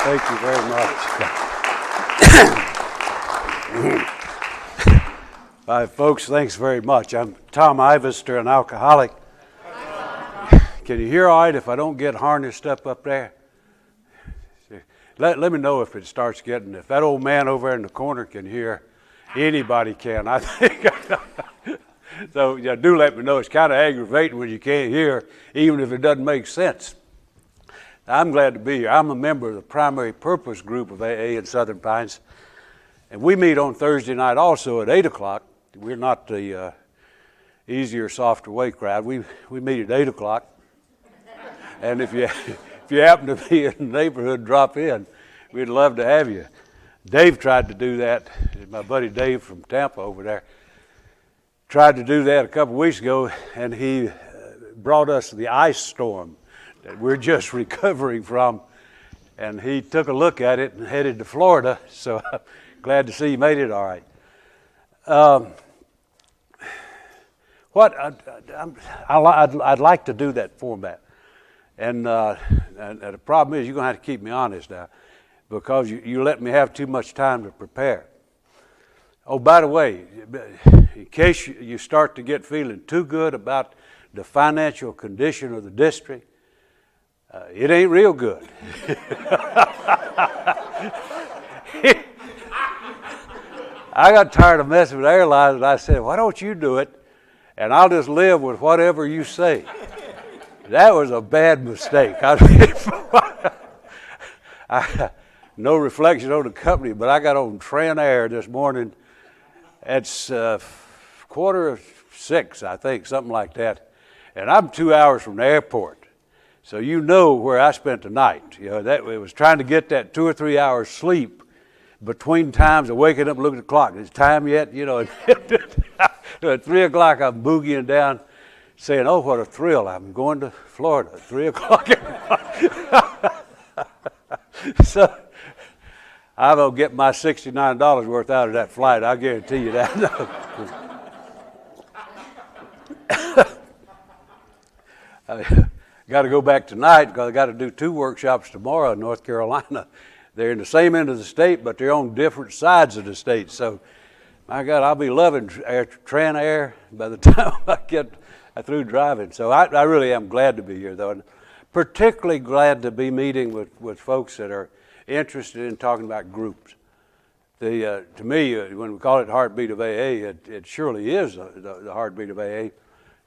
Thank you very much. All right, folks, thanks very much. I'm Tom Ivester, an alcoholic. Can you hear all right if I don't get harnessed up there? Let me know if it starts getting, if that old man over in the corner can hear, anybody can, I think. So yeah, do let me know. It's kind of aggravating when you can't hear, even if it doesn't make sense. I'm glad to be here. I'm a member of the primary purpose group of AA in Southern Pines, and we meet on Thursday night also at 8 o'clock. We're not the easier, softer way crowd. We meet at 8 o'clock, and if you happen to be in the neighborhood, drop in. We'd love to have you. Dave tried to do that. My buddy Dave from Tampa over there tried to do that a couple weeks ago, and he brought us the ice storm that we're just recovering from, and he took a look at it and headed to Florida, so I'm glad to see you made it all right. I'd like to do that format, and the problem is you're going to have to keep me honest now, because you let me have too much time to prepare. Oh, by the way, in case you start to get feeling too good about the financial condition of the district, it ain't real good. I got tired of messing with airlines, and I said, why don't you do it, and I'll just live with whatever you say. That was a bad mistake. No reflection on the company, but I got on Tranair this morning. It's 5:45, I think, something like that, and I'm 2 hours from the airport. So you know where I spent the night. You know, that it was trying to get that 2 or 3 hours sleep between times of waking up and looking at the clock. Is it time yet? You know, at 3 o'clock I'm boogieing down, saying, "Oh, what a thrill! I'm going to Florida at 3 o'clock." So I will get my $69 worth out of that flight. I guarantee you that. Got to go back tonight because I got to do 2 workshops tomorrow in North Carolina. They're in the same end of the state, but they're on different sides of the state. So, my God, I'll be loving Tranair by the time I get through driving. So I really am glad to be here, though, and particularly glad to be meeting with folks that are interested in talking about groups. To me, when we call it heartbeat of AA, it surely is the heartbeat of AA.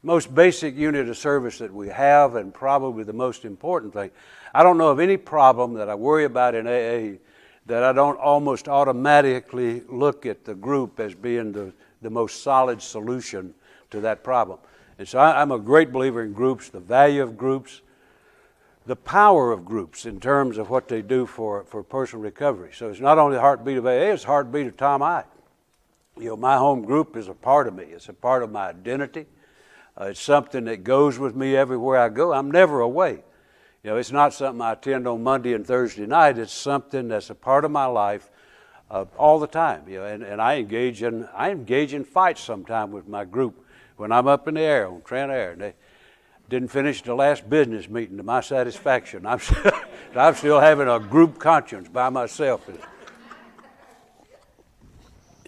Most basic unit of service that we have, and probably the most important thing. I don't know of any problem that I worry about in AA that I don't almost automatically look at the group as being the most solid solution to that problem. And so I'm a great believer in groups, the value of groups, the power of groups in terms of what they do for personal recovery. So it's not only the heartbeat of AA, it's the heartbeat of Tom I. You know, my home group is a part of me. It's a part of my identity. It's something that goes with me everywhere I go. I'm never away. You know, it's not something I attend on Monday and Thursday night. It's something that's a part of my life all the time. You know, and I engage in fights sometime with my group when I'm up in the air on Tranair. And they didn't finish the last business meeting to my satisfaction. I'm still having a group conscience by myself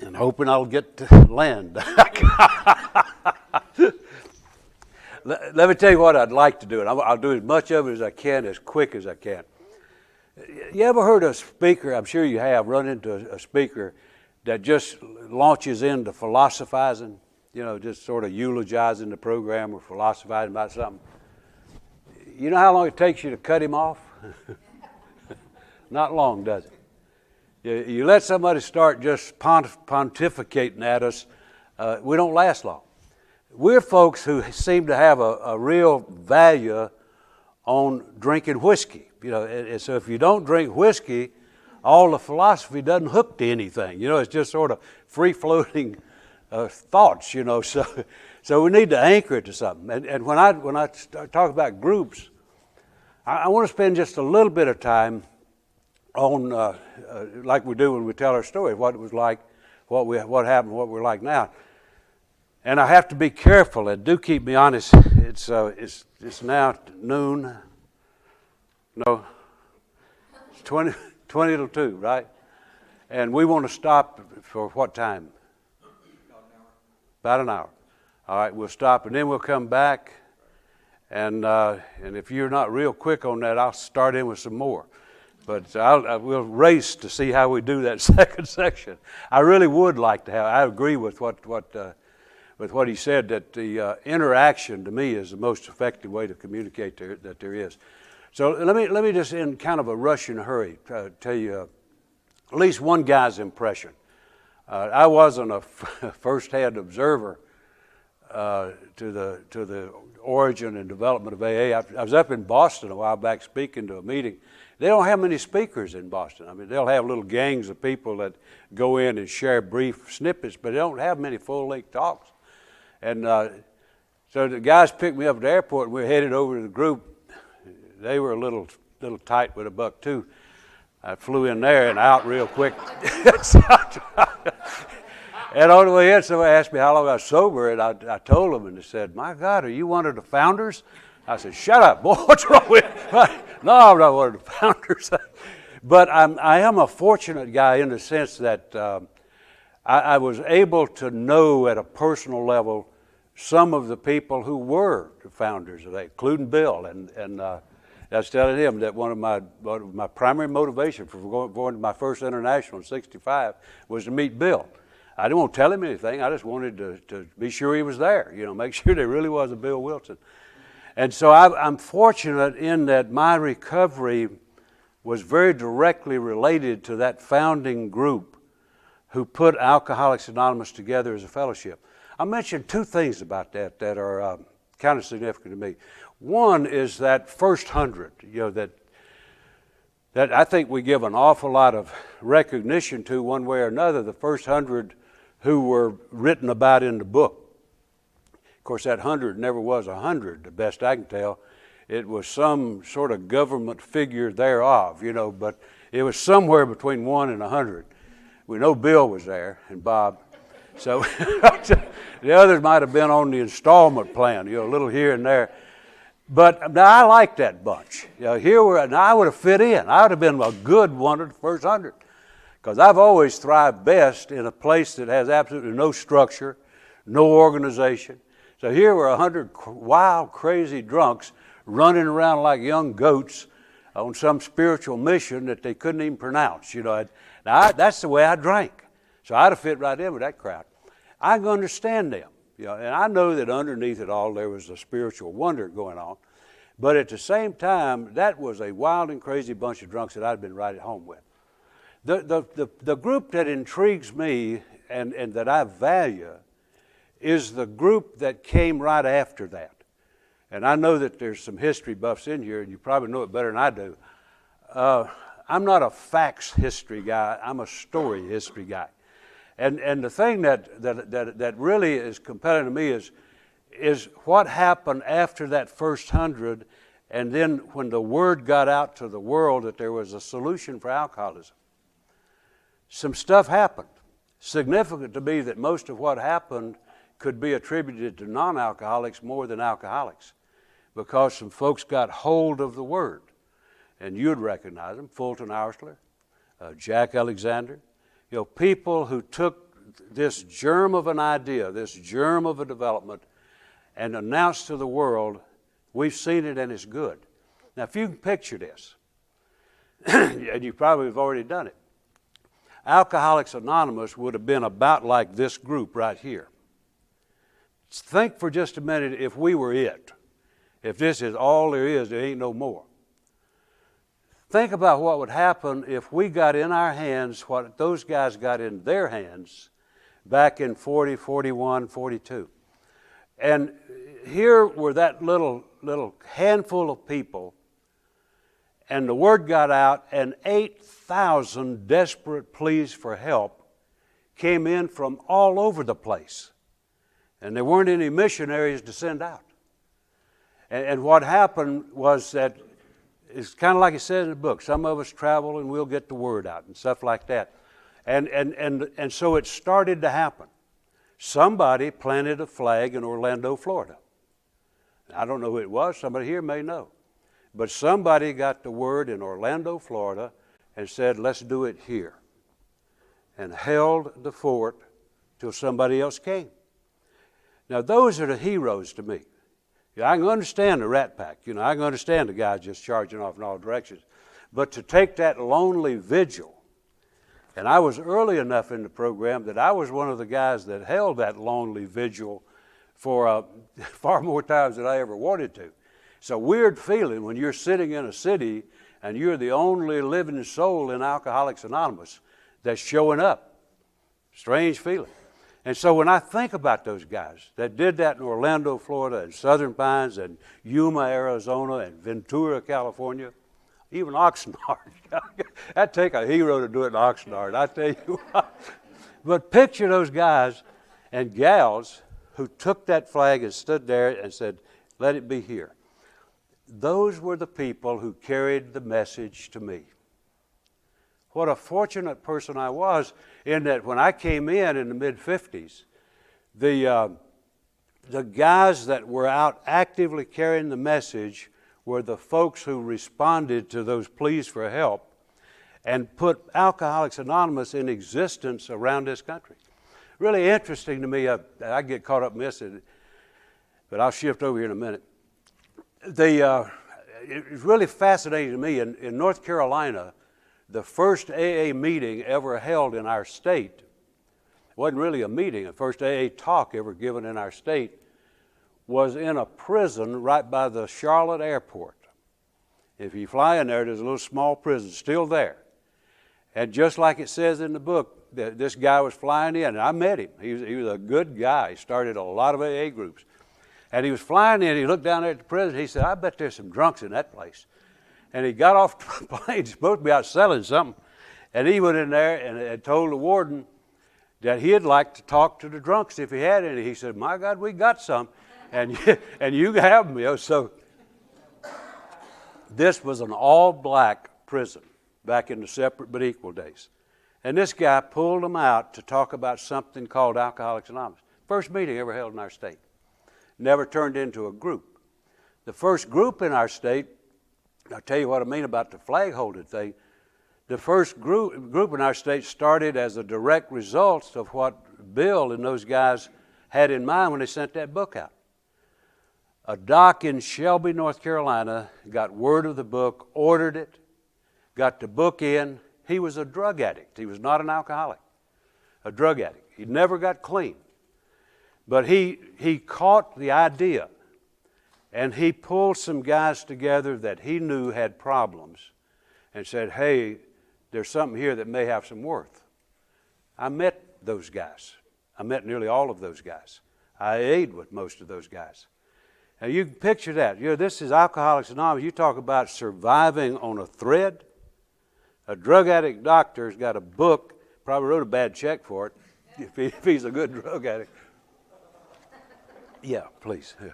and hoping I'll get to land. Let me tell you what I'd like to do, and I'll do as much of it as I can, as quick as I can. You ever heard a speaker, I'm sure you have, run into a speaker that just launches into philosophizing, you know, just sort of eulogizing the program or philosophizing about something? You know how long it takes you to cut him off? Not long, does it? You let somebody start just pontificating at us, we don't last long. We're folks who seem to have a real value on drinking whiskey. You know, and so if you don't drink whiskey, all the philosophy doesn't hook to anything. You know, it's just sort of free-floating thoughts. You know, so we need to anchor it to something. And when I talk about groups, I want to spend just a little bit of time on like we do when we tell our story, what it was like, what happened, what we're like now. And I have to be careful, and do keep me honest. It's now noon. No, it's 20 till 2, right? And we want to stop for what time? About an hour. All right, we'll stop, and then we'll come back. And if you're not real quick on that, I'll start in with some more. But we'll race to see how we do that second section. I really would like to have. I agree with what he said, that the interaction to me is the most effective way to communicate that there is. So let me just, in kind of a rush and hurry, tell you at least one guy's impression. I wasn't a first-hand observer to the origin and development of AA. I was up in Boston a while back speaking to a meeting. They don't have many speakers in Boston. I mean, they'll have little gangs of people that go in and share brief snippets, but they don't have many full-length talks. And so the guys picked me up at the airport, and we were headed over to the group. They were a little tight with $1.02. I flew in there and out real quick. And on the way in, somebody asked me how long I was sober, and I told them, and they said, "My God, are you one of the founders?" I said, "Shut up, boy, what's wrong with you?" No, I'm not one of the founders. But I am a fortunate guy in the sense that I was able to know at a personal level some of the people who were the founders of that, including Bill. And I was telling him that one of my primary motivation for going to my first international in '65 was to meet Bill. I didn't want to tell him anything. I just wanted to be sure he was there, make sure there really was a Bill Wilson. And so I'm fortunate in that my recovery was very directly related to that founding group who put Alcoholics Anonymous together as a fellowship. I mentioned two things about that are kind of significant to me. One is that first 100, that I think we give an awful lot of recognition to one way or another, the first 100 who were written about in the book. Of course, that 100 never was 100, the best I can tell. It was some sort of government figure thereof, but it was somewhere between 1 and 100. We know Bill was there and Bob. So the others might have been on the installment plan, a little here and there. But now I like that bunch. Now I would have fit in. I would have been a good one of the first 100. Because I've always thrived best in a place that has absolutely no structure, no organization. So here were 100 wild, crazy drunks running around like young goats on some spiritual mission that they couldn't even pronounce. Now that's the way I drank. So I'd have fit right in with that crowd. I can understand them. And I know that underneath it all there was a spiritual wonder going on. But at the same time, that was a wild and crazy bunch of drunks that I'd been right at home with. The group that intrigues me and that I value is the group that came right after that. And I know that there's some history buffs in here, and you probably know it better than I do. I'm not a facts history guy. I'm a story history guy. And the thing that really is compelling to me is what happened after that first 100, and then when the word got out to the world that there was a solution for alcoholism. Some stuff happened. Significant to me that most of what happened could be attributed to non-alcoholics more than alcoholics, because some folks got hold of the word. And you'd recognize them, Fulton Oursler, Jack Alexander, people who took this germ of an idea, this germ of a development, and announced to the world, we've seen it and it's good. Now, if you can picture this, and you probably have already done it, Alcoholics Anonymous would have been about like this group right here. Think for just a minute if we were it. If this is all there is, there ain't no more. Think about what would happen if we got in our hands what those guys got in their hands back in 40, 41, 42. And here were that little handful of people, and the word got out, and 8,000 desperate pleas for help came in from all over the place. And there weren't any missionaries to send out. And what happened was that it's kind of like it says in the book, some of us travel and we'll get the word out and stuff like that. And so it started to happen. Somebody planted a flag in Orlando, Florida. I don't know who it was. Somebody here may know. But somebody got the word in Orlando, Florida, and said, let's do it here, and held the fort till somebody else came. Now, those are the heroes to me. I can understand the Rat Pack. I can understand the guys just charging off in all directions. But to take that lonely vigil, and I was early enough in the program that I was one of the guys that held that lonely vigil for far more times than I ever wanted to. It's a weird feeling when you're sitting in a city and you're the only living soul in Alcoholics Anonymous that's showing up. Strange feeling. And so when I think about those guys that did that in Orlando, Florida, and Southern Pines, and Yuma, Arizona, and Ventura, California, even Oxnard. That'd take a hero to do it in Oxnard, I tell you what. But picture those guys and gals who took that flag and stood there and said, let it be here. Those were the people who carried the message to me. What a fortunate person I was in that when I came in the mid-50s, the guys that were out actively carrying the message were the folks who responded to those pleas for help and put Alcoholics Anonymous in existence around this country. Really interesting to me. I get caught up missing it, but I'll shift over here in a minute. It's really fascinating to me. In North Carolina, the first AA meeting ever held in our state, it wasn't really a meeting, the first AA talk ever given in our state was in a prison right by the Charlotte airport. If you fly in there, there's a little small prison still there. And just like it says in the book, this guy was flying in, and I met him. He was a good guy. He started a lot of AA groups. And he was flying in, he looked down there at the prison, he said, I bet there's some drunks in that place. And he got off the plane, he's supposed to be out selling something, and he went in there and told the warden that he'd like to talk to the drunks if he had any. He said, my God, we got some, and you have them. So this was an all-black prison back in the separate but equal days. And this guy pulled them out to talk about something called Alcoholics Anonymous. First meeting ever held in our state. Never turned into a group. The first group in our state, I'll tell you what I mean about the flag holding thing. The first group in our state started as a direct result of what Bill and those guys had in mind when they sent that book out. A doc in Shelby, North Carolina, got word of the book, ordered it, got the book in. He was a drug addict. He was not an alcoholic, a drug addict. He never got clean. But he caught the idea, and he pulled some guys together that he knew had problems and said, hey, there's something here that may have some worth. I met those guys. I met nearly all of those guys. I ate with most of those guys. Now, you can picture that. This is Alcoholics Anonymous. You talk about surviving on a thread. A drug addict doctor's got a book, probably wrote a bad check for it, if he's a good drug addict. Yeah, please. Yeah.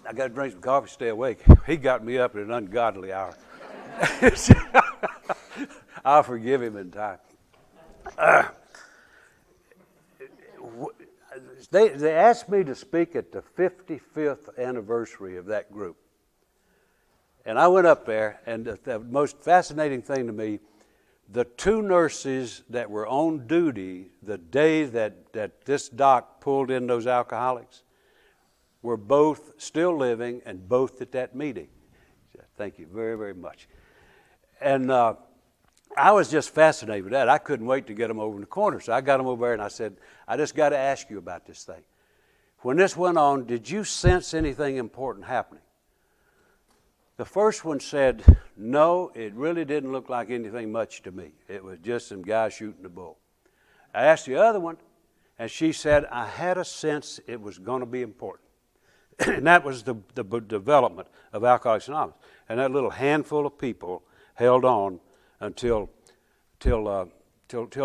I got to drink some coffee, stay awake. He got me up at an ungodly hour. I'll forgive him in time. They asked me to speak at the 55th anniversary of that group. And I went up there, and the most fascinating thing to me, the two nurses that were on duty the day that this doc pulled in those alcoholics were both still living and both at that meeting. Thank you very, very much. And I was just fascinated with that. I couldn't wait to get them over in the corner. So I got them over there and I said, I just got to ask you about this thing. When this went on, did you sense anything important happening? The first one said, no, it really didn't look like anything much to me. It was just some guy shooting the bull. I asked the other one, and she said, I had a sense it was going to be important. And that was the development of Alcoholics Anonymous. And that little handful of people held on until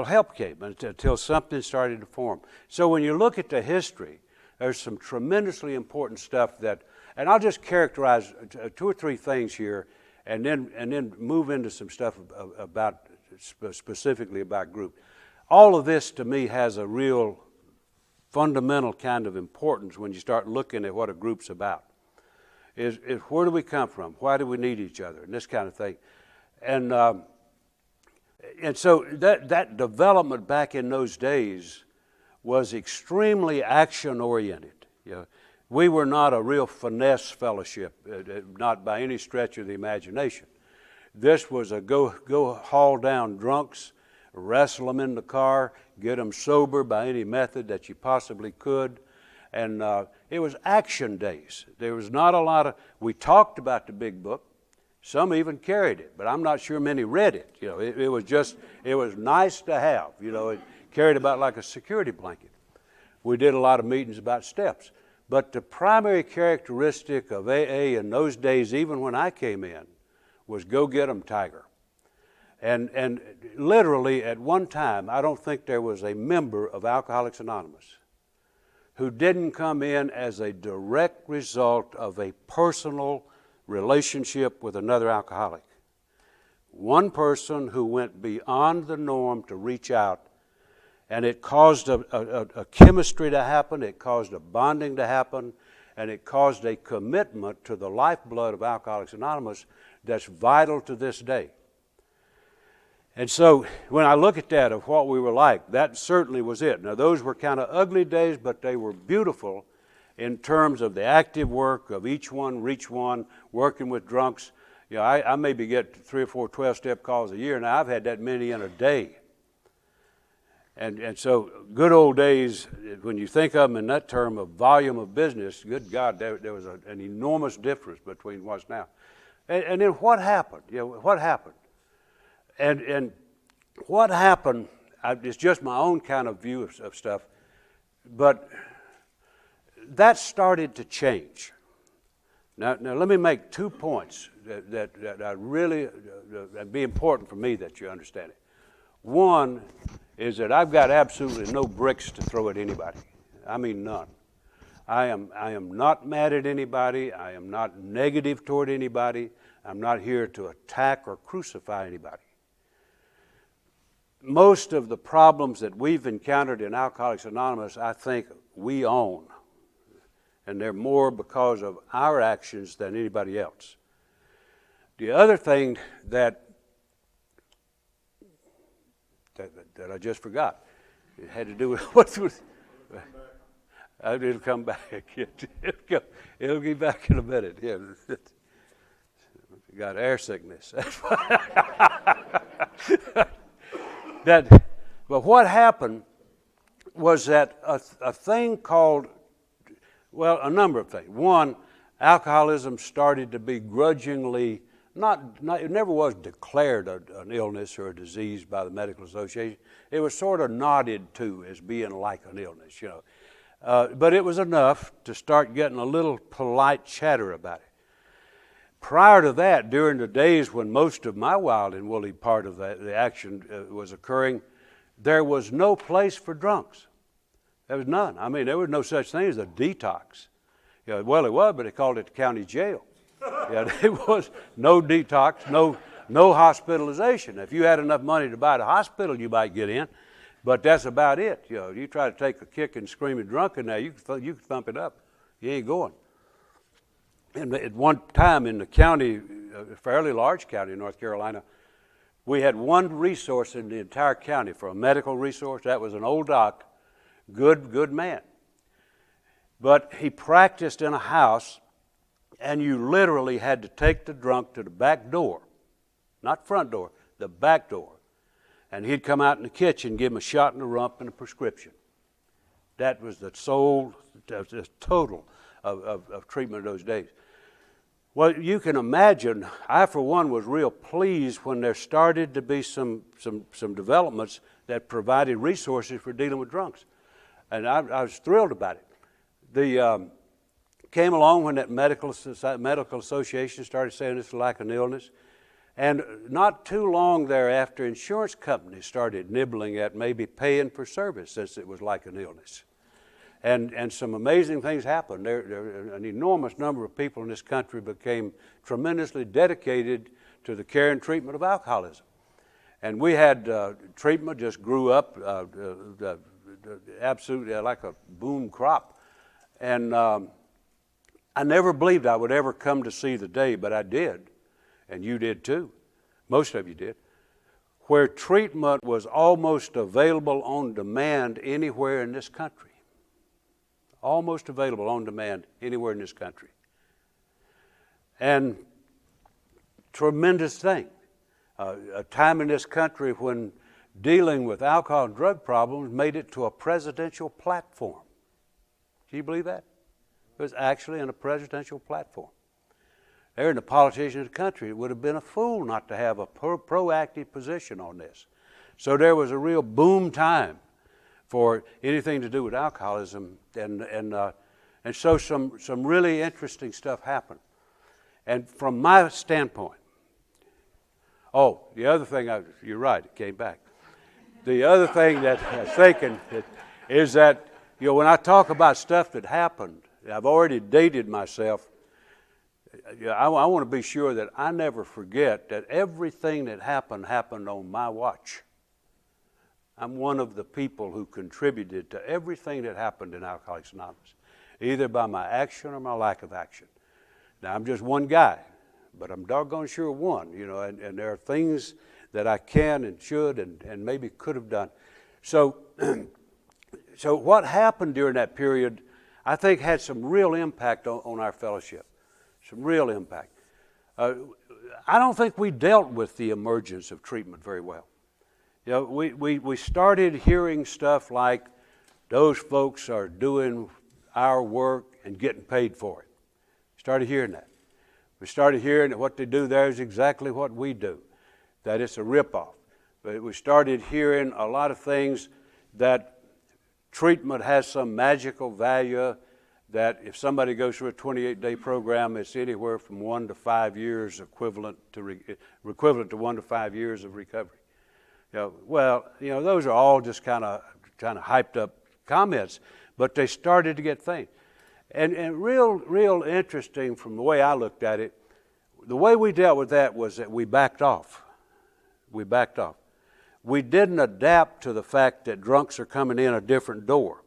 help came, until something started to form. So when you look at the history, there's some tremendously important stuff that, and I'll just characterize two or three things here, and then move into some stuff about specifically about group. All of this to me has a real fundamental kind of importance when you start looking at what a group's about. Is where do we come from? Why do we need each other? And this kind of thing. And so that development back in those days was extremely action-oriented. You know, we were not a real finesse fellowship, not by any stretch of the imagination. This was a go haul down drunks, wrestle them in the car, get them sober by any method that you possibly could. And it was action days. There was not a lot of, we talked about the big book. Some even carried it, but I'm not sure many read it. You know, it was nice to have. You know, it carried about like a security blanket. We did a lot of meetings about steps. But the primary characteristic of AA in those days, even when I came in, was go get 'em, Tiger. And literally at one time, I don't think there was a member of Alcoholics Anonymous who didn't come in as a direct result of a personal relationship with another alcoholic. One person who went beyond the norm to reach out, and it caused a chemistry to happen, it caused a bonding to happen, and it caused a commitment to the lifeblood of Alcoholics Anonymous that's vital to this day. And so when I look at that of what we were like, that certainly was it. Now those were kind of ugly days, but they were beautiful in terms of the active work of each one, reach one, working with drunks. You know, I maybe get 3 or 4 12-step calls a year. Now I've had that many in a day. And so good old days, when you think of them in that term of volume of business, good God, there was an enormous difference between what's now. And then what happened? You know, what happened? And what happened, it's just my own kind of view of stuff, but that started to change. Now let me make 2 points that I really, that'd be important for me that you understand it. One is that I've got absolutely no bricks to throw at anybody. I mean none. I am not mad at anybody. I am not negative toward anybody. I'm not here to attack or crucify anybody. Most of the problems that we've encountered in Alcoholics Anonymous, I think we own. And they're more because of our actions than anybody else. The other thing that I just forgot, it had to do with what was. It'll come back. It'll be back in a minute. Yeah. Got air sickness. But what happened was that a thing called, well, a number of things. One, alcoholism started to be grudgingly, it never was declared an illness or a disease by the medical association. It was sort of nodded to as being like an illness, you know. But it was enough to start getting a little polite chatter about it. Prior to that, during the days when most of my wild and woolly part of the action was occurring, there was no place for drunks. There was none. I mean, there was no such thing as a detox. You know, well, it was, but they called it the county jail. Yeah, there was no detox, no hospitalization. If you had enough money to buy the hospital, you might get in, but that's about it. You know, you try to take a kick and screaming drunk in there, you can thump it up. You ain't going. And at one time in the county, a fairly large county in North Carolina, we had one resource in the entire county for a medical resource. That was an old doc, good man. But he practiced in a house, and you literally had to take the drunk to the back door, not front door, the back door. And he'd come out in the kitchen, give him a shot in the rump and a prescription. That was the total of treatment of those days. Well, you can imagine, I for one was real pleased when there started to be some developments that provided resources for dealing with drunks. And I was thrilled about it. Came along when that medical association started saying it's like an illness. And not too long thereafter, insurance companies started nibbling at maybe paying for service since it was like an illness. And some amazing things happened. An enormous number of people in this country became tremendously dedicated to the care and treatment of alcoholism. And we had treatment just grew up absolutely like a boom crop. And I never believed I would ever come to see the day, but I did, and you did too. most of you did, where treatment was almost available on demand anywhere in this country. Almost available on demand anywhere in this country. And tremendous thing. A time in this country when dealing with alcohol and drug problems made it to a presidential platform. Can you believe that? It was actually in a presidential platform. They're the politicians of the country. It would have been a fool not to have a proactive position on this. So there was a real boom time for anything to do with alcoholism, and so some really interesting stuff happened. And from my standpoint, the other thing, you're right, it came back. The other thing that I was thinking is that, when I talk about stuff that happened, I've already dated myself. I want to be sure that I never forget that everything that happened on my watch. I'm one of the people who contributed to everything that happened in Alcoholics Anonymous, either by my action or my lack of action. Now, I'm just one guy, but I'm doggone sure one, and there are things that I can and should and maybe could have done. So what happened during that period, I think, had some real impact on our fellowship, some real impact. I don't think we dealt with the emergence of treatment very well. We started hearing stuff like, those folks are doing our work and getting paid for it. Started hearing that. We started hearing that what they do there is exactly what we do, that it's a ripoff. But we started hearing a lot of things that treatment has some magical value, that if somebody goes through a 28-day program, it's anywhere from 1 to 5 years equivalent to 1 to 5 years of recovery. Those are all just kind of hyped up comments, but they started to get things. And real interesting from the way I looked at it, the way we dealt with that was that we backed off. We didn't adapt to the fact that drunks are coming in a different door.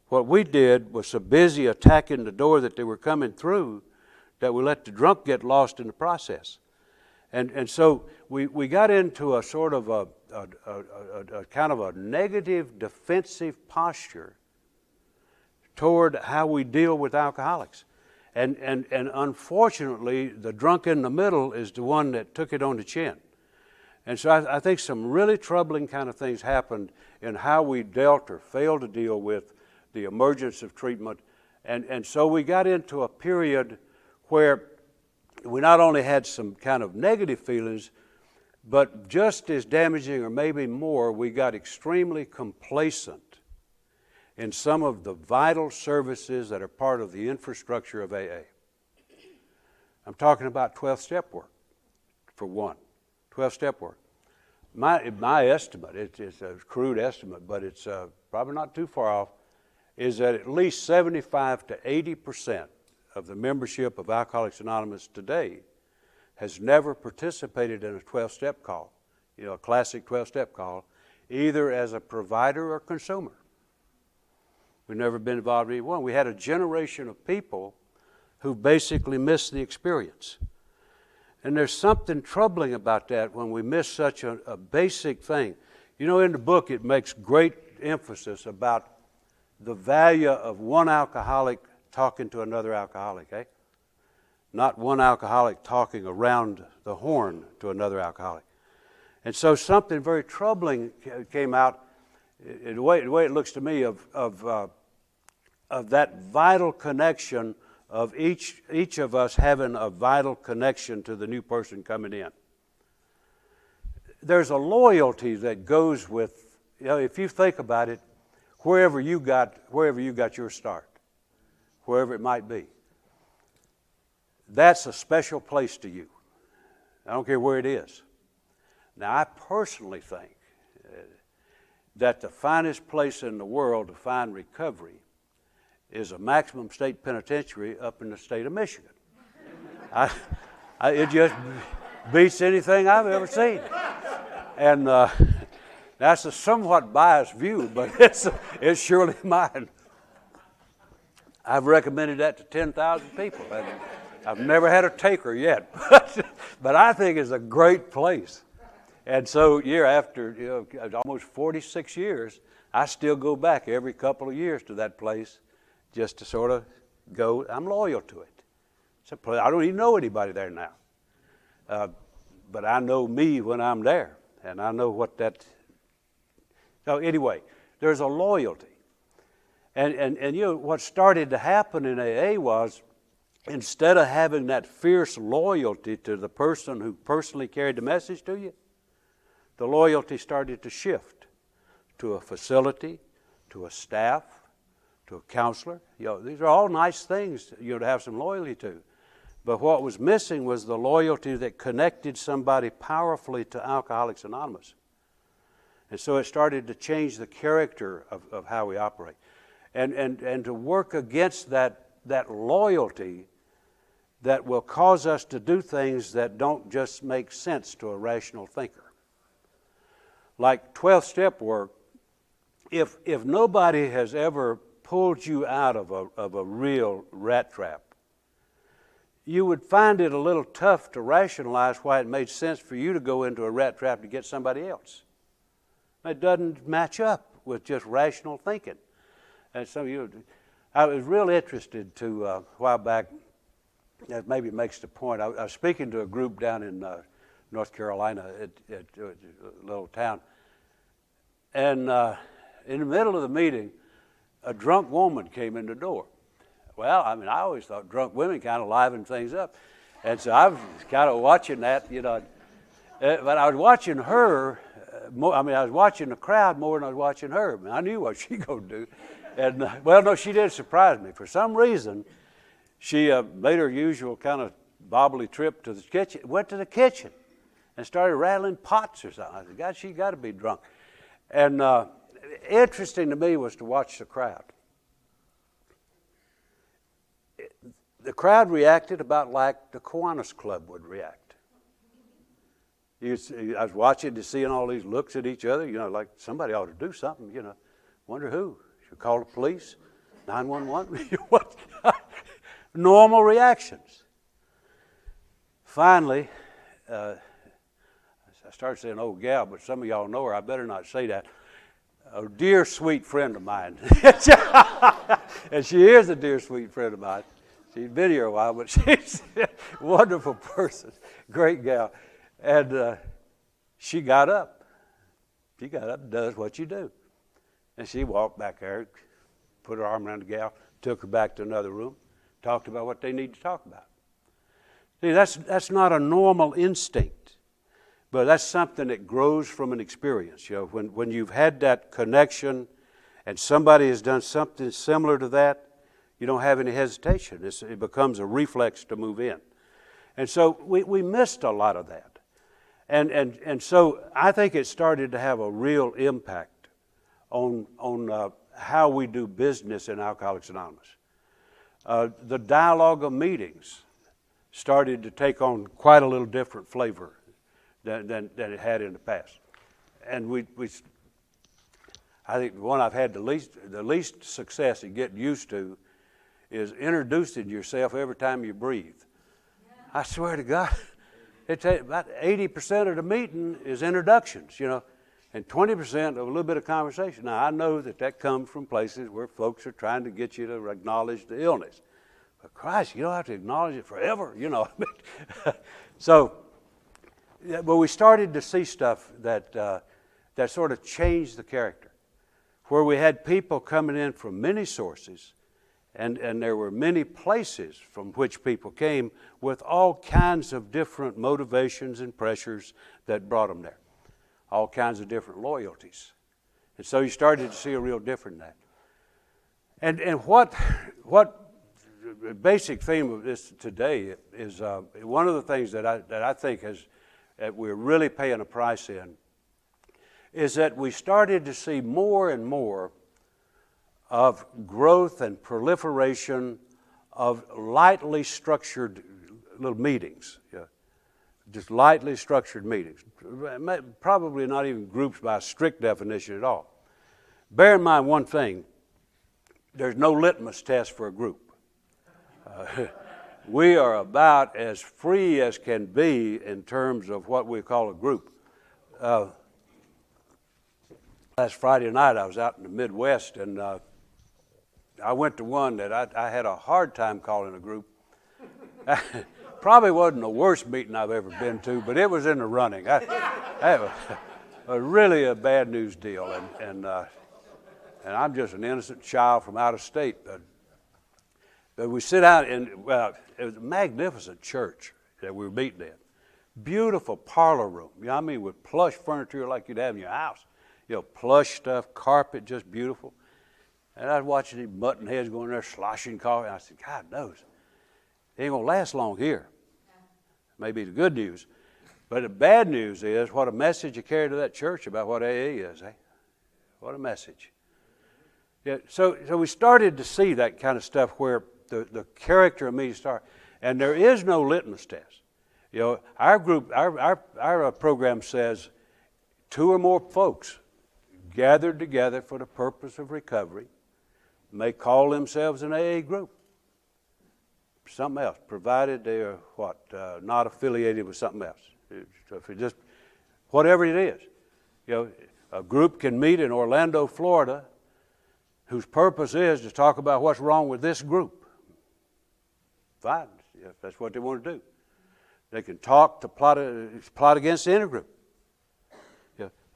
What we did was so busy attacking the door that they were coming through that we let the drunk get lost in the process. And so we got into a sort of a kind of a negative defensive posture toward how we deal with alcoholics. And unfortunately, the drunk in the middle is the one that took it on the chin. And so I think some really troubling kind of things happened in how we dealt or failed to deal with the emergence of treatment. And so we got into a period where we not only had some kind of negative feelings, but just as damaging or maybe more, we got extremely complacent in some of the vital services that are part of the infrastructure of AA. I'm talking about 12-step work, for one. 12-step work. My estimate, it's a crude estimate, but it's probably not too far off, is that at least 75 to 80% of the membership of Alcoholics Anonymous today has never participated in a 12-step call, a classic 12-step call, either as a provider or consumer. We've never been involved in any one. We had a generation of people who basically missed the experience. And there's something troubling about that when we miss such a basic thing. In the book it makes great emphasis about the value of one alcoholic talking to another alcoholic, not one alcoholic talking around the horn to another alcoholic. And so something very troubling came out, the way it looks to me, of that vital connection of each of us having a vital connection to the new person coming in. There's a loyalty that goes with, if you think about it, wherever you got your start, wherever it might be. That's a special place to you. I don't care where it is. Now, I personally think that the finest place in the world to find recovery is a maximum state penitentiary up in the state of Michigan. It just beats anything I've ever seen. And that's a somewhat biased view, but it's surely mine. I've recommended that to 10,000 people. And I've never had a taker yet, but I think it's a great place. And so year after, almost 46 years, I still go back every couple of years to that place just to sort of go. I'm loyal to it. It's a place, I don't even know anybody there now. But I know me when I'm there, and I know what that. So anyway, there's a loyalty. And what started to happen in AA was, instead of having that fierce loyalty to the person who personally carried the message to you, the loyalty started to shift to a facility, to a staff, to a counselor. These are all nice things to have some loyalty to. But what was missing was the loyalty that connected somebody powerfully to Alcoholics Anonymous. And so it started to change the character of how we operate. And to work against that loyalty that will cause us to do things that don't just make sense to a rational thinker. Like 12-step work, if nobody has ever pulled you out of a real rat trap, you would find it a little tough to rationalize why it made sense for you to go into a rat trap to get somebody else. It doesn't match up with just rational thinking. And some of you, I was real interested to, a while back, that maybe makes the point. I was speaking to a group down in North Carolina at a little town. And in the middle of the meeting, a drunk woman came in the door. Well, I always thought drunk women kind of liven things up. And so I was kind of watching that, but I was watching her, I was watching the crowd more than I was watching her. I knew what she going to do. And, no, she did surprise me. For some reason, she made her usual kind of bobbly trip to the kitchen, went to the kitchen and started rattling pots or something. I said, God, she got to be drunk. And interesting to me was to watch the crowd. The crowd reacted about like the Kiwanis Club would react. I was watching to seeing all these looks at each other, like somebody ought to do something, wonder who. Should call the police, 911, what? Normal reactions. Finally, I started saying old gal, but some of y'all know her, I better not say that. A dear, sweet friend of mine. And she is a dear, sweet friend of mine. She's been here a while, but she's a wonderful person, great gal. And she got up. She got up and does what you do. And she walked back there, put her arm around the gal, took her back to another room, talked about what they need to talk about. See, that's not a normal instinct, but that's something that grows from an experience. When you've had that connection and somebody has done something similar to that, you don't have any hesitation. It becomes a reflex to move in. And so we missed a lot of that. And so I think it started to have a real impact on how we do business in Alcoholics Anonymous. The dialogue of meetings started to take on quite a little different flavor than it had in the past. And I think the one I've had the least success in getting used to is introducing yourself every time you breathe. I swear to God, about 80% of the meeting is introductions, and 20% of a little bit of conversation. Now, I know that comes from places where folks are trying to get you to acknowledge the illness. But Christ, you don't have to acknowledge it forever, So, but we started to see stuff that sort of changed the character, where we had people coming in from many sources, and there were many places from which people came with all kinds of different motivations and pressures that brought them there. All kinds of different loyalties. And so you started to see a real difference in that. And what the basic theme of this today is one of the things that I think that we're really paying a price in is that we started to see more and more of growth and proliferation of lightly structured little meetings. Just lightly structured meetings. Probably not even groups by a strict definition at all. Bear in mind one thing. There's no litmus test for a group. we are about as free as can be in terms of what we call a group. Last Friday night I was out in the Midwest, and I went to one that I had a hard time calling a group. Probably wasn't the worst meeting I've ever been to, but it was in the running. I have really a bad news deal, and I'm just an innocent child from out of state. But we sit out, and well, it was a magnificent church that we were meeting in. Beautiful parlor room, you know what I mean, with plush furniture like you'd have in your house. You know, plush stuff, carpet, just beautiful. And I was watching these mutton heads going there sloshing coffee, and I said, God knows, it ain't going to last long here. Maybe the good news. But the bad news is what a message you carry to that church about what AA is, eh? What a message. Yeah, so we started to see that kind of stuff where the character of me start. And there is no litmus test. You know, our group, our program says 2 or more folks gathered together for the purpose of recovery may call themselves an AA group. Something else, provided they are not affiliated with something else. So if it just, whatever it is, you know, a group can meet in Orlando, Florida, whose purpose is to talk about what's wrong with this group. Fine, if that's what they want to do. They can talk to plot against the intergroup,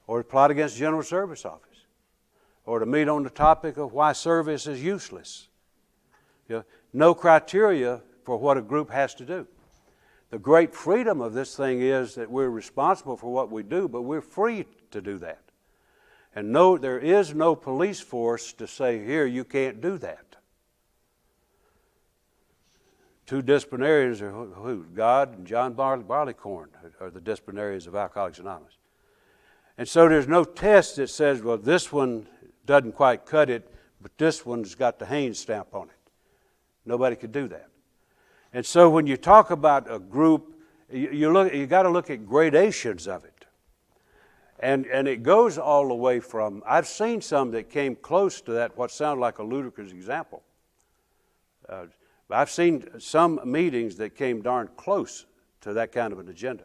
or to plot against the General Service Office, or to meet on the topic of why service is useless. No criteria for what a group has to do. The great freedom of this thing is that we're responsible for what we do, but we're free to do that. And no, there is no police force to say, here, you can't do that. 2 disciplinarians are who? God and John Barleycorn are the disciplinarians of Alcoholics Anonymous. And so there's no test that says, well, this one doesn't quite cut it, but this one's got the Haynes stamp on it. Nobody could do that. And so when you talk about a group, you got to look at gradations of it. And it goes all the way from, I've seen some that came close to that, what sounded like a ludicrous example. I've seen some meetings that came darn close to that kind of an agenda.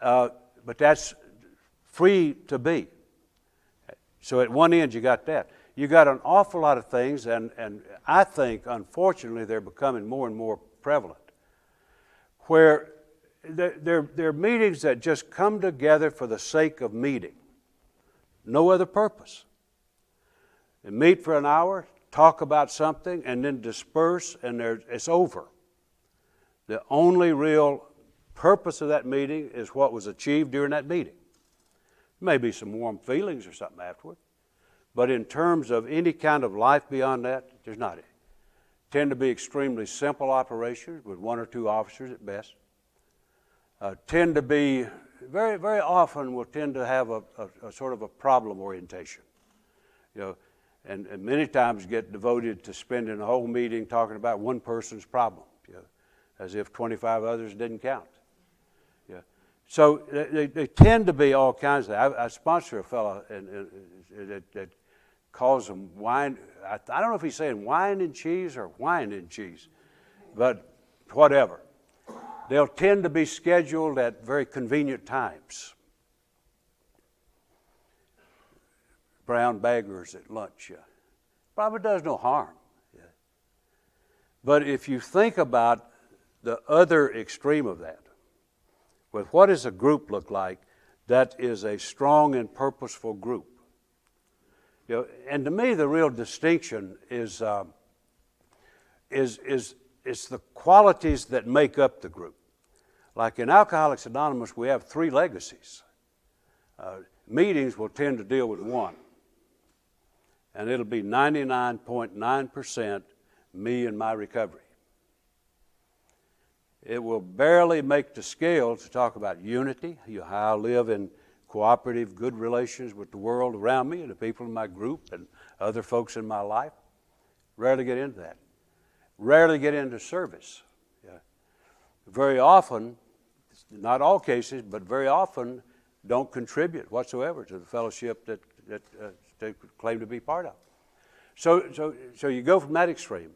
But that's free to be. So at one end you got that. You got an awful lot of things, and I think, unfortunately, they're becoming more and more prevalent, where they're meetings that just come together for the sake of meeting. No other purpose. They meet for an hour, talk about something, and then disperse, and it's over. The only real purpose of that meeting is what was achieved during that meeting. Maybe some warm feelings or something afterward. But in terms of any kind of life beyond that, there's not any. Tend to be extremely simple operations with 1 or 2 officers at best. Tend to be, very, very often will tend to have a sort of a problem orientation. And many times get devoted to spending a whole meeting talking about one person's problem, as if 25 others didn't count. So they tend to be all kinds of things. I sponsor a fellow that calls them wine. I don't know if he's saying wine and cheese or wine and cheese, but whatever. They'll tend to be scheduled at very convenient times. Brown baggers at lunch. Probably does no harm. But if you think about the other extreme of that, with what does a group look like that is a strong and purposeful group? And to me, the real distinction is the qualities that make up the group. Like in Alcoholics Anonymous, we have 3 legacies. Meetings will tend to deal with one, and it'll be 99.9% me and my recovery. It will barely make the scale to talk about unity, how I live in cooperative, good relations with the world around me and the people in my group and other folks in my life. Rarely get into that. Rarely get into service. Very often, not all cases, but very often don't contribute whatsoever to the fellowship that they claim to be part of. So you go from that extreme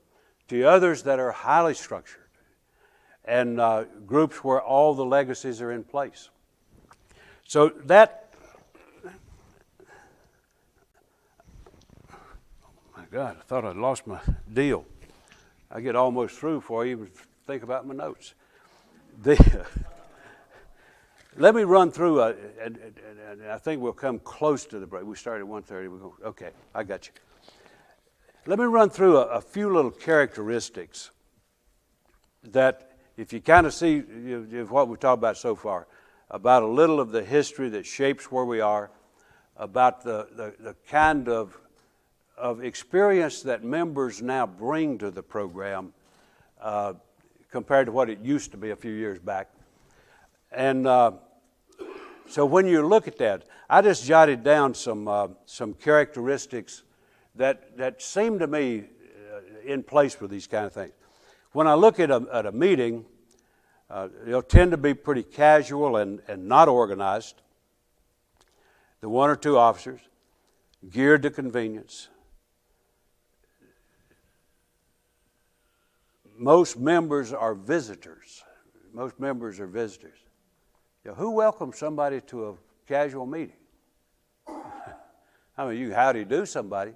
to others that are highly structured, and groups where all the legacies are in place. So that, oh my God, I thought I'd lost my deal. I get almost through before I even think about my notes. Let me run through, and I think we'll come close to the break. We started at 1:30. We're going, okay, I got you. Let me run through a few little characteristics that, if you kind of see what we've talked about so far, about a little of the history that shapes where we are, about the kind of experience that members now bring to the program compared to what it used to be a few years back. And so when you look at that, I just jotted down some characteristics that seem to me in place for these kind of things. When I look at a meeting, they'll tend to be pretty casual and not organized. The one or two officers, geared to convenience. Most members are visitors. Most members are visitors. You know, who welcomes somebody to a casual meeting? I mean, you howdy do somebody,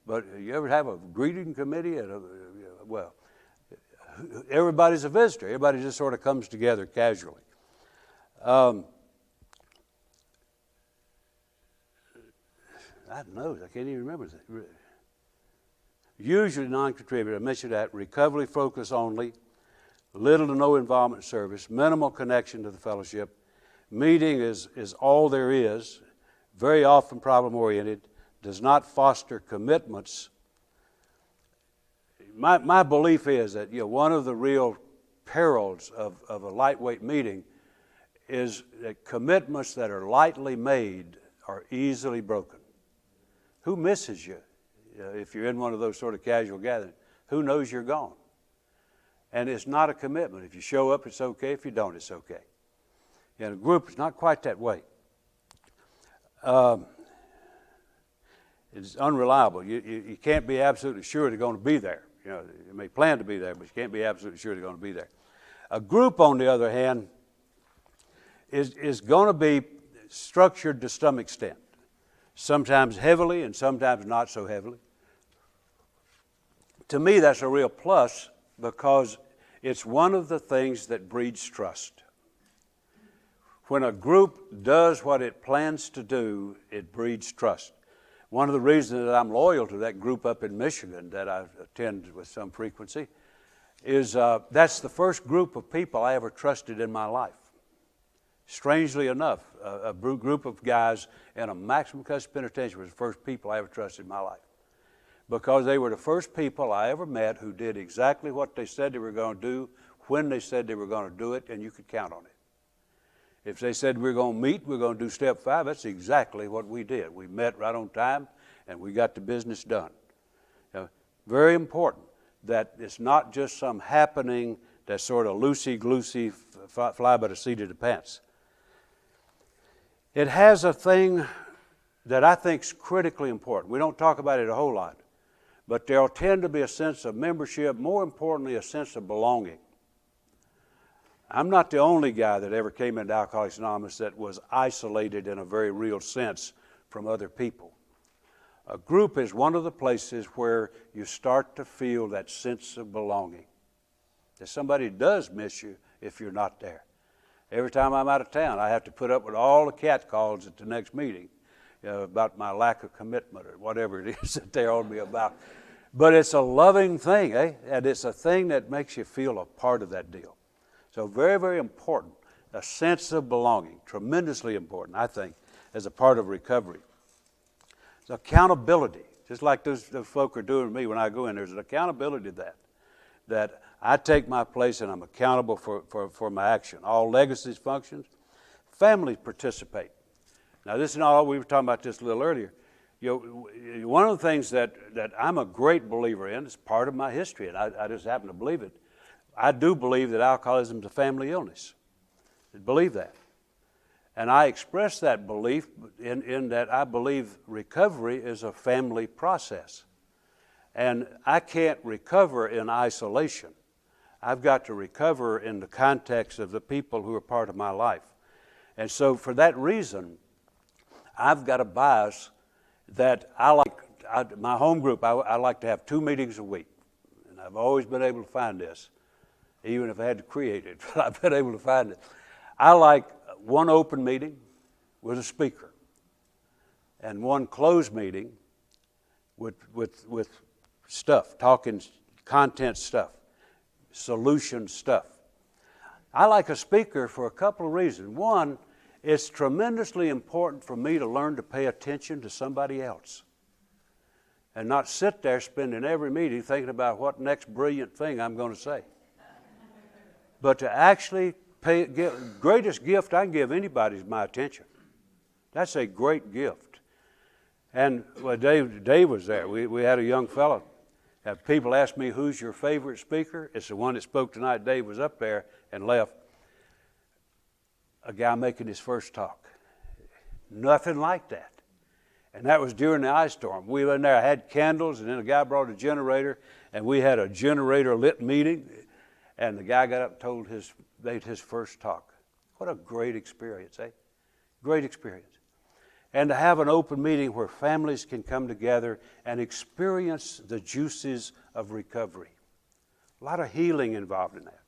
but you ever have a greeting committee? Well, everybody's a visitor. Everybody just sort of comes together casually. I don't know. I can't even remember that. Usually non-contributor. I mentioned that. Recovery focus only. Little to no involvement in service. Minimal connection to the fellowship. Meeting is all there is. Very often problem-oriented. Does not foster commitments. My belief is that one of the real perils of a lightweight meeting is that commitments that are lightly made are easily broken. Who misses you if you're in one of those sort of casual gatherings? Who knows you're gone? And it's not a commitment. If you show up, it's okay. If you don't, it's okay. And a group is not quite that way. It's unreliable. You can't be absolutely sure they're going to be there. You may plan to be there, but you can't be absolutely sure they're going to be there. A group, on the other hand, is going to be structured to some extent, sometimes heavily and sometimes not so heavily. To me, that's a real plus because it's one of the things that breeds trust. When a group does what it plans to do, it breeds trust. One of the reasons that I'm loyal to that group up in Michigan that I attend with some frequency is that's the first group of people I ever trusted in my life. Strangely enough, a group of guys in a maximum custody penitentiary was the first people I ever trusted in my life. Because they were the first people I ever met who did exactly what they said they were going to do, when they said they were going to do it, and you could count on it. If they said we're going to meet, we're going to do step 5, that's exactly what we did. We met right on time, and we got the business done. Very important that it's not just some happening that's sort of loosey-goosey, fly by the seat of the pants. It has a thing that I think is critically important. We don't talk about it a whole lot, but there'll tend to be a sense of membership, more importantly, a sense of belonging. I'm not the only guy that ever came into Alcoholics Anonymous that was isolated in a very real sense from other people. A group is one of the places where you start to feel that sense of belonging. That somebody does miss you if you're not there. Every time I'm out of town, I have to put up with all the catcalls at the next meeting about my lack of commitment or whatever it is that they're on me about. But it's a loving thing, and it's a thing that makes you feel a part of that deal. So very, very important. A sense of belonging, tremendously important, I think, as a part of recovery. It's accountability, just like those folk are doing to me when I go in. There's an accountability to that I take my place and I'm accountable for my action. All legacies functions. Families participate. Now, this is not all. We were talking about this a little earlier. One of the things that I'm a great believer in, it's part of my history, and I just happen to believe it. I do believe that alcoholism is a family illness. I believe that. And I express that belief in that I believe recovery is a family process. And I can't recover in isolation. I've got to recover in the context of the people who are part of my life. And so for that reason, I've got a bias that my home group, I like to have 2 meetings a week. And I've always been able to find this, even if I had to create it, but I've been able to find it. I like one open meeting with a speaker and one closed meeting with stuff, talking content stuff, solution stuff. I like a speaker for a couple of reasons. One, it's tremendously important for me to learn to pay attention to somebody else and not sit there spending every meeting thinking about what next brilliant thing I'm going to say. But to actually greatest gift I can give anybody is my attention. That's a great gift. And well, Dave was there. We had a young fellow. People ask me, who's your favorite speaker? It's the one that spoke tonight. Dave was up there and left. A guy making his first talk. Nothing like that. And that was during the ice storm. We were in there, I had candles, and then a guy brought a generator, and we had a generator-lit meeting, and the guy got up and made his first talk. What a great experience, eh? Great experience. And to have an open meeting where families can come together and experience the juices of recovery. A lot of healing involved in that.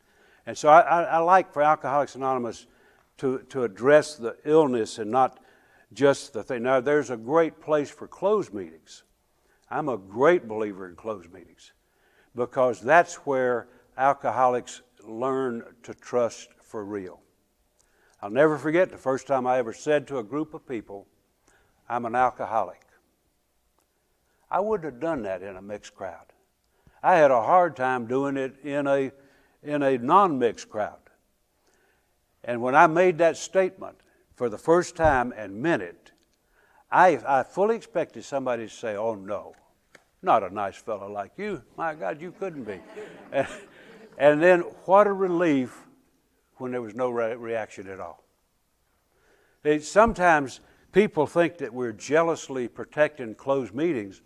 And so I like for Alcoholics Anonymous to address the illness and not just the thing. Now, there's a great place for closed meetings. I'm a great believer in closed meetings because that's where alcoholics learn to trust for real. I'll never forget the first time I ever said to a group of people, I'm an alcoholic. I wouldn't have done that in a mixed crowd. I had a hard time doing it in a non-mixed crowd. And when I made that statement for the first time and meant it, I fully expected somebody to say, oh no, not a nice fellow like you. My God, you couldn't be. And then what a relief when there was no reaction at all. Sometimes people think that we're jealously protecting closed meetings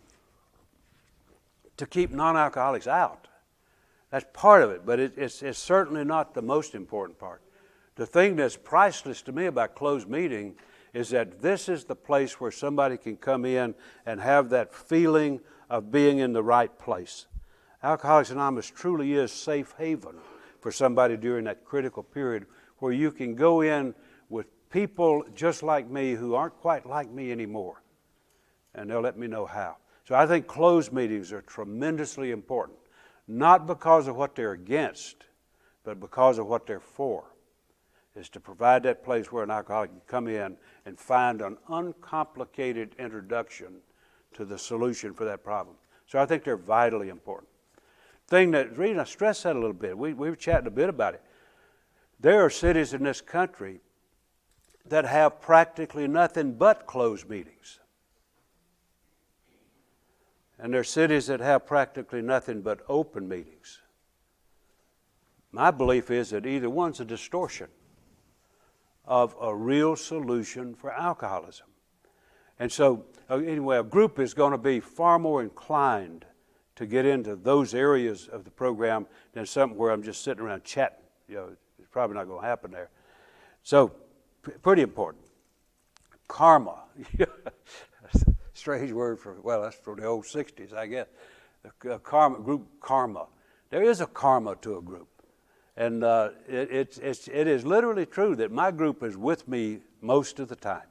to keep non-alcoholics out. That's part of it, but it's certainly not the most important part. The thing that's priceless to me about closed meeting is that this is the place where somebody can come in and have that feeling of being in the right place. Alcoholics Anonymous truly is safe haven for somebody during that critical period where you can go in with people just like me who aren't quite like me anymore, and they'll let me know how. So I think closed meetings are tremendously important, not because of what they're against, but because of what they're for, is to provide that place where an alcoholic can come in and find an uncomplicated introduction to the solution for that problem. So I think they're vitally important. The reason I stress that a little bit, we were chatting a bit about it. There are cities in this country that have practically nothing but closed meetings. And there are cities that have practically nothing but open meetings. My belief is that either one's a distortion of a real solution for alcoholism. And so, anyway, a group is going to be far more inclined to get into those areas of the program than something where I'm just sitting around chatting. It's probably not going to happen there. So, pretty important. Karma. Strange word that's from the old 60s, I guess. Group karma. There is a karma to a group. And it is literally true that my group is with me most of the time.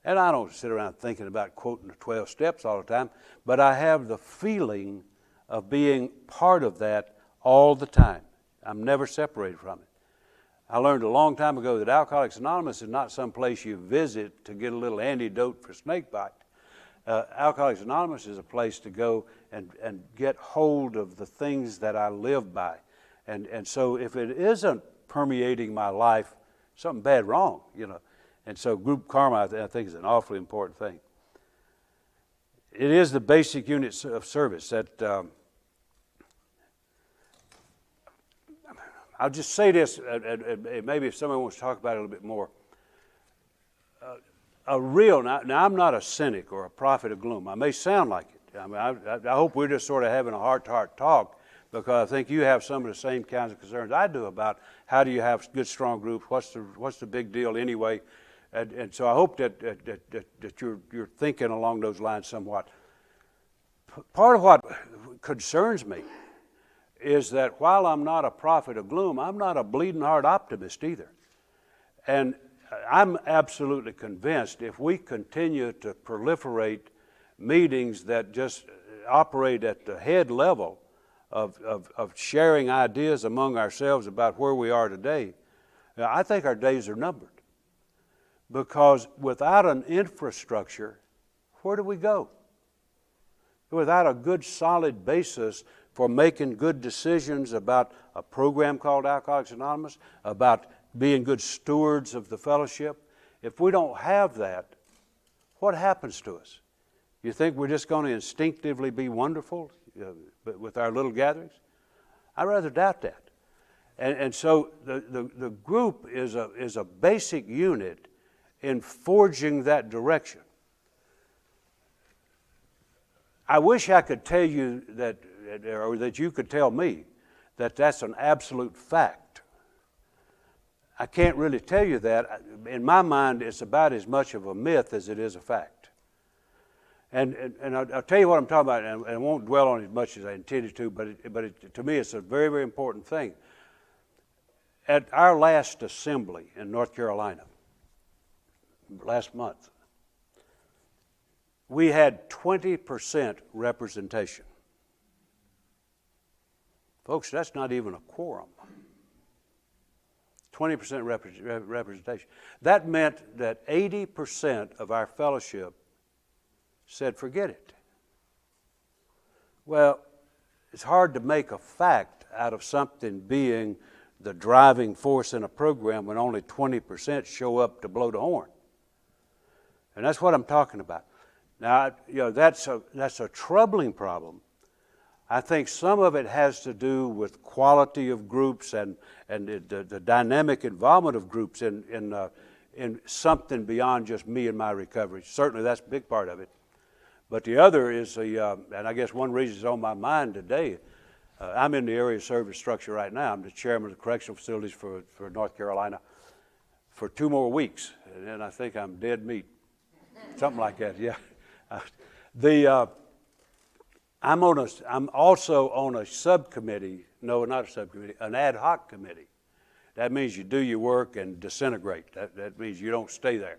And I don't sit around thinking about quoting the 12 steps all the time, but I have the feeling of being part of that all the time. I'm never separated from it. I learned a long time ago that Alcoholics Anonymous is not some place you visit to get a little antidote for snake bite. Alcoholics Anonymous is a place to go and get hold of the things that I live by. And so if it isn't permeating my life, something bad wrong, And so group karma, I think, is an awfully important thing. It is the basic unit of service that I'll just say this, and maybe if someone wants to talk about it a little bit more. Now I'm not a cynic or a prophet of gloom. I may sound like it. I hope we're just sort of having a heart-to-heart talk, because I think you have some of the same kinds of concerns I do about how do you have good, strong groups, what's the big deal anyway, and so I hope that you're thinking along those lines somewhat. Part of what concerns me is that while I'm not a prophet of gloom, I'm not a bleeding heart optimist either. And I'm absolutely convinced if we continue to proliferate meetings that just operate at the head level of sharing ideas among ourselves about where we are today, I think our days are numbered. Because without an infrastructure, where do we go? Without a good, solid basis for making good decisions about a program called Alcoholics Anonymous, about being good stewards of the fellowship, if we don't have that, what happens to us? You think we're just going to instinctively be wonderful with our little gatherings? I rather doubt that. And so the group is a basic unit in forging that direction. I wish I could tell you that, or that you could tell me that that's an absolute fact. I can't really tell you that. In my mind, it's about as much of a myth as it is a fact. And I'll tell you what I'm talking about, and I won't dwell on it as much as I intended to, but to me it's a very, very important thing. At our last assembly in North Carolina, last month, we had 20% representation. Folks, that's not even a quorum. 20% representation. That meant that 80% of our fellowship said, forget it. Well, it's hard to make a fact out of something being the driving force in a program when only 20% show up to blow the horn. And that's what I'm talking about. Now, that's a troubling problem. I think some of it has to do with quality of groups and the dynamic involvement of groups in something beyond just me and my recovery. Certainly, that's a big part of it. But the other is, and I guess one reason it's on my mind today, I'm in the area of service structure right now. I'm the chairman of the correctional facilities for North Carolina for 2 more weeks, and then I think I'm dead meat. Something like that, yeah. I'm also on a subcommittee, no, not a subcommittee, an ad hoc committee. That means you do your work and disintegrate. That means you don't stay there.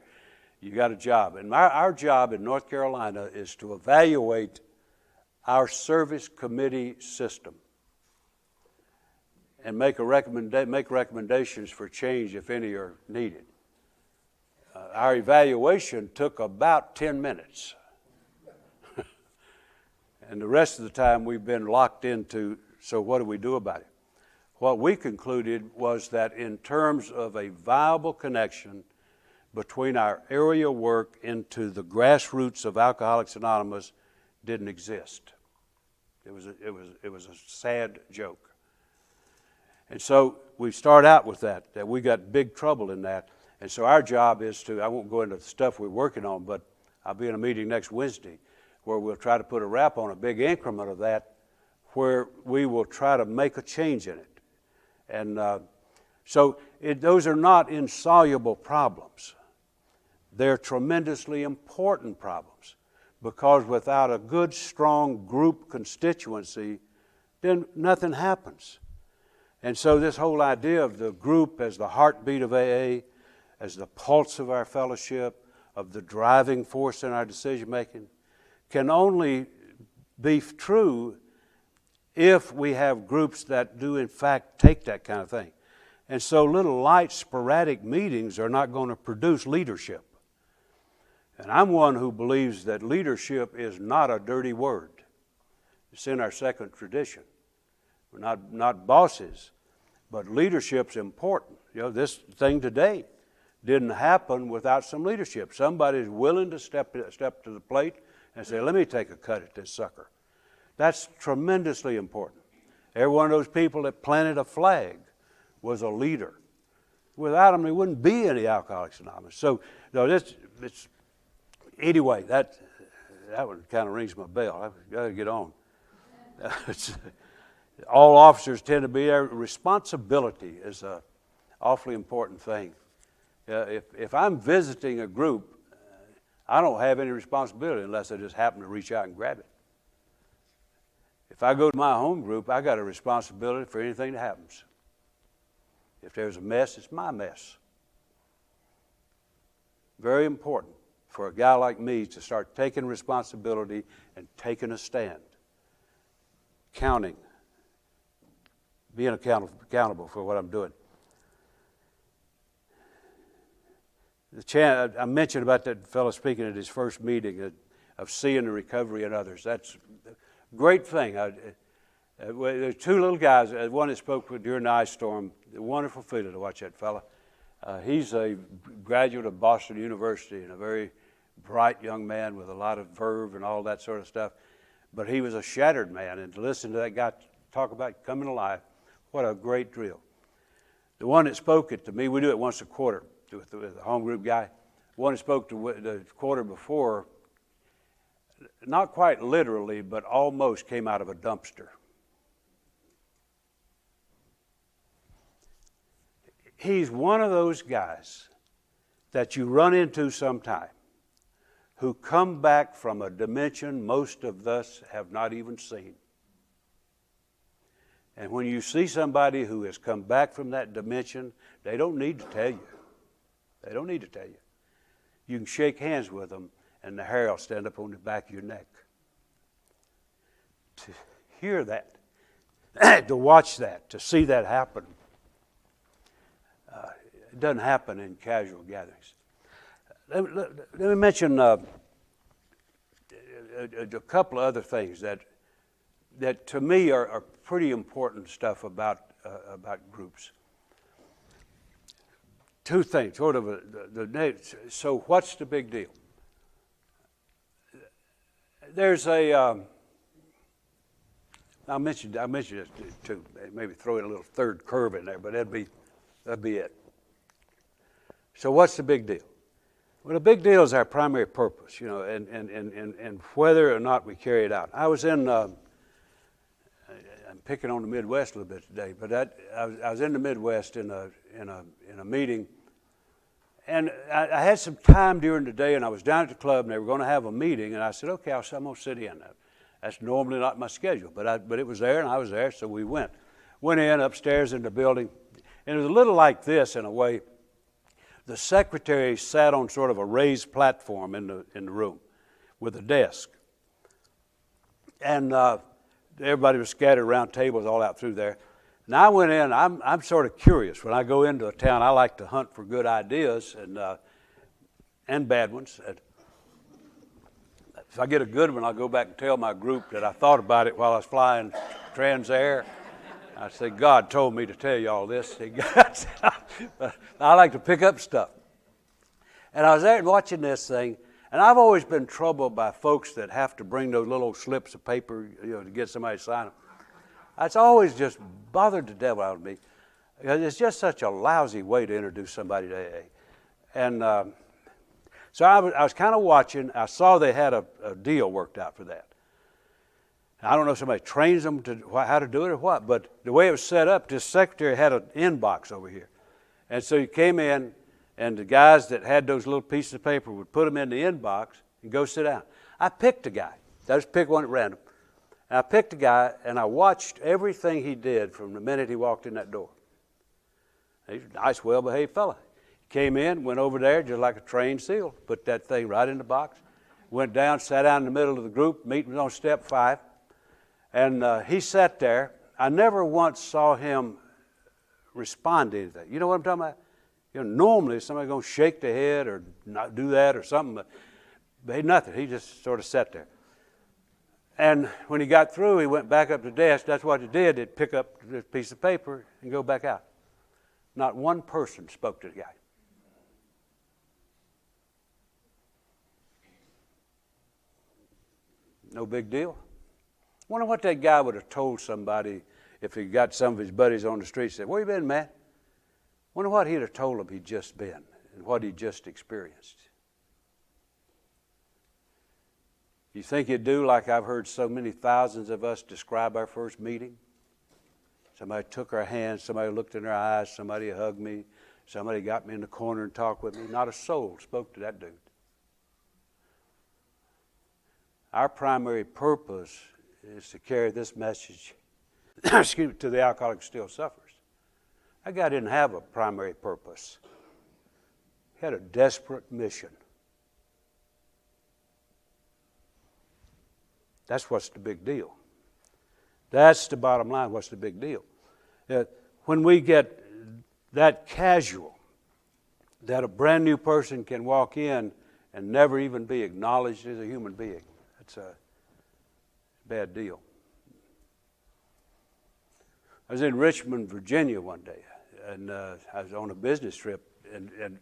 You got a job. And our job in North Carolina is to evaluate our service committee system and make recommendations for change if any are needed. Our evaluation took about 10 minutes. And the rest of the time we've been locked into, so what do we do about it? What we concluded was that in terms of a viable connection between our area work into the grassroots of Alcoholics Anonymous didn't exist. It was a sad joke. And so we start out with that we got big trouble in that. And so our job is to, I won't go into the stuff we're working on, but I'll be in a meeting next Wednesday where we'll try to put a wrap on a big increment of that where we will try to make a change in it. And those are not insoluble problems. They're tremendously important problems because without a good, strong group constituency, then nothing happens. And so this whole idea of the group as the heartbeat of AA, as the pulse of our fellowship, of the driving force in our decision-making, can only be true if we have groups that do in fact take that kind of thing. And so little light sporadic meetings are not going to produce leadership. And I'm one who believes that leadership is not a dirty word. It's in our second tradition. We're not bosses, but leadership's important. This thing today didn't happen without some leadership. Somebody's willing to step to the plate and say, let me take a cut at this sucker. That's tremendously important. Every one of those people that planted a flag was a leader. Without them, there wouldn't be any Alcoholics Anonymous. So, anyway, that one kind of rings my bell. I've got to get on. All officers tend to be there. Responsibility is an awfully important thing. If I'm visiting a group, I don't have any responsibility unless I just happen to reach out and grab it. If I go to my home group, I got a responsibility for anything that happens. If there's a mess, it's my mess. Very important for a guy like me to start taking responsibility and taking a stand. Counting. Being accountable for what I'm doing. I mentioned about that fellow speaking at his first meeting of seeing the recovery in others. That's a great thing. There's two little guys. One that spoke during the ice storm. A wonderful feeling to watch that fella. He's a graduate of Boston University and a very bright young man with a lot of verve and all that sort of stuff. But he was a shattered man, and to listen to that guy talk about coming alive, what a great drill. The one that spoke it to me, we do it once a quarter with the home group guy. The one that spoke to the quarter before, not quite literally, but almost came out of a dumpster. He's one of those guys that you run into sometime who come back from a dimension most of us have not even seen. And when you see somebody who has come back from that dimension, they don't need to tell you. They don't need to tell you. You can shake hands with them and the hair will stand up on the back of your neck. To hear that, to watch that, to see that happen, it doesn't happen in casual gatherings. Let me mention a couple of other things that to me are pretty important stuff about groups. Two things, sort of so what's the big deal? There's I mentioned it to maybe throw in a little third curve in there, but that'd be it. So what's the big deal? Well, the big deal is our primary purpose, and whether or not we carry it out. I was in, I'm picking on the Midwest a little bit today, but I was in the Midwest in a meeting, and I had some time during the day, and I was down at the club, and they were going to have a meeting, and I said, okay, I'm going to sit in. That's normally not my schedule, but it was there, and I was there, so we went. Went in upstairs in the building, and it was a little like this in a way. The secretary sat on sort of a raised platform in the room with a desk. And everybody was scattered around tables all out through there. And I went in, I'm sort of curious. When I go into a town, I like to hunt for good ideas and bad ones. And if I get a good one, I'll go back and tell my group that I thought about it while I was flying Transair. I said, God told me to tell you all this. I like to pick up stuff. And I was there watching this thing, and I've always been troubled by folks that have to bring those little slips of paper, to get somebody to sign them. That's always just bothered the devil out of me. It's just such a lousy way to introduce somebody to AA. And so I was kind of watching. I saw they had a deal worked out for that. I don't know if somebody trains them how to do it or what, but the way it was set up, this secretary had an inbox over here. And so you came in, and the guys that had those little pieces of paper would put them in the inbox and go sit down. I picked a guy. I just picked one at random. And I picked a guy, and I watched everything he did from the minute he walked in that door. He's a nice, well-behaved fella. He came in, went over there just like a trained SEAL, put that thing right in the box, went down, sat down in the middle of the group, meeting was on step 5. And he sat there. I never once saw him respond to anything. You know what I'm talking about? Normally somebody's going to shake their head or not do that or something, but he nothing. He just sort of sat there. And when he got through, he went back up to the desk. That's what he did. He'd pick up this piece of paper and go back out. Not one person spoke to the guy. No big deal. I wonder what that guy would have told somebody if he got some of his buddies on the street and said, where you been, man? Wonder what he'd have told them he'd just been and what he'd just experienced. You think he'd do like I've heard so many thousands of us describe our first meeting? Somebody took our hands, somebody looked in our eyes, somebody hugged me, somebody got me in the corner and talked with me. Not a soul spoke to that dude. Our primary purpose is to carry this message excuse me, to the alcoholic who still suffers. That guy didn't have a primary purpose. He had a desperate mission. That's what's the big deal. That's the bottom line. What's the big deal? When we get that casual, that a brand new person can walk in and never even be acknowledged as a human being, that's a bad deal. I was in Richmond, Virginia one day, and I was on a business trip, and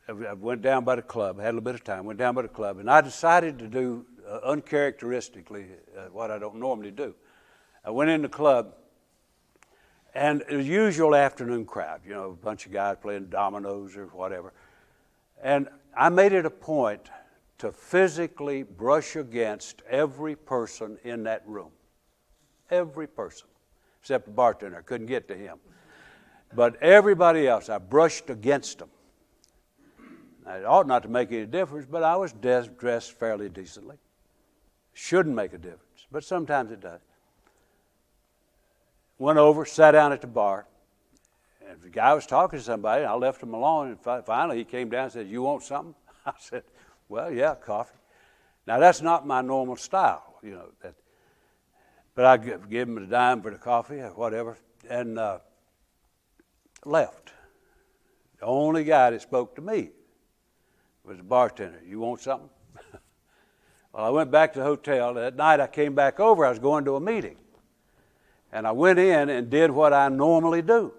I went down by the club, had a little bit of time, went down by the club, and I decided to do uncharacteristically what I don't normally do. I went in the club, and it was usual afternoon crowd, you know, a bunch of guys playing dominoes or whatever. And I made it a point to physically brush against every person in that room. Every person, except the bartender. I couldn't get to him. But everybody else, I brushed against them. It ought not to make any difference, but I was dressed fairly decently. Shouldn't make a difference, but sometimes it does. Went over, sat down at the bar, and the guy was talking to somebody, and I left him alone, and finally he came down and said, "You want something?" I said, "Well, yeah, coffee." Now, that's not my normal style, you know. But I gave him a dime for the coffee or whatever, and left. The only guy that spoke to me was the bartender. "You want something?" Well, I went back to the hotel. That night I came back over. I was going to a meeting. And I went in and did what I normally do.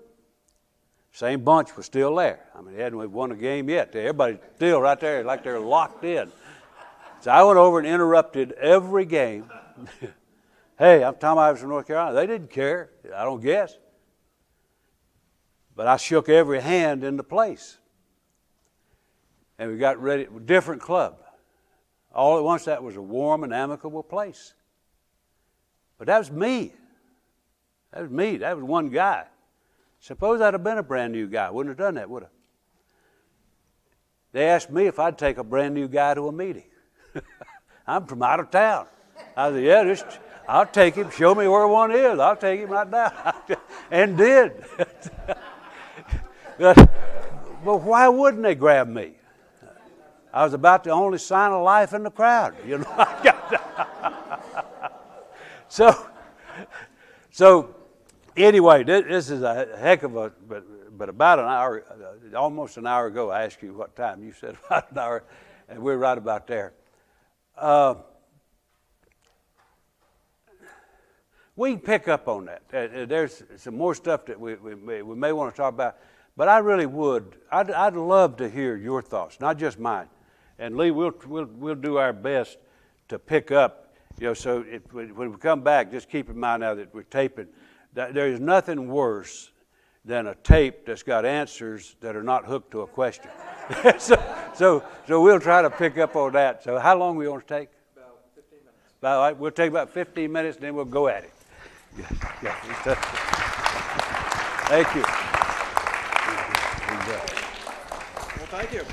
Same bunch was still there. I mean, they hadn't won a game yet. Everybody's still right there like they're locked in. So I went over and interrupted every game. "Hey, I'm Tom Ivers from North Carolina." They didn't care, I don't guess. But I shook every hand in the place. And we got ready, different club. All at once, that was a warm and amicable place. But that was me. That was me. That was one guy. Suppose I'd have been a brand new guy. I wouldn't have done that, would I? They asked me if I'd take a brand new guy to a meeting. I'm from out of town. I said, "Yeah, I'll take him. Show me where one is. I'll take him right now." And did. But why wouldn't they grab me? I was about the only sign of life in the crowd, you know. So anyway, this is a heck of a, but about an hour, almost an hour ago, I asked you what time. You said about an hour, and we're right about there. We can pick up on that. There's some more stuff that we may want to talk about, but I really would. I'd love to hear your thoughts, not just mine. And Lee, we'll do our best to pick up. You know, so when we come back, just keep in mind now that we're taping. That there is nothing worse than a tape that's got answers that are not hooked to a question. so we'll try to pick up on that. So how long we want to take? About 15 minutes. All right, we'll take about 15 minutes, and then we'll go at it. Yeah. Thank you. Well, thank you.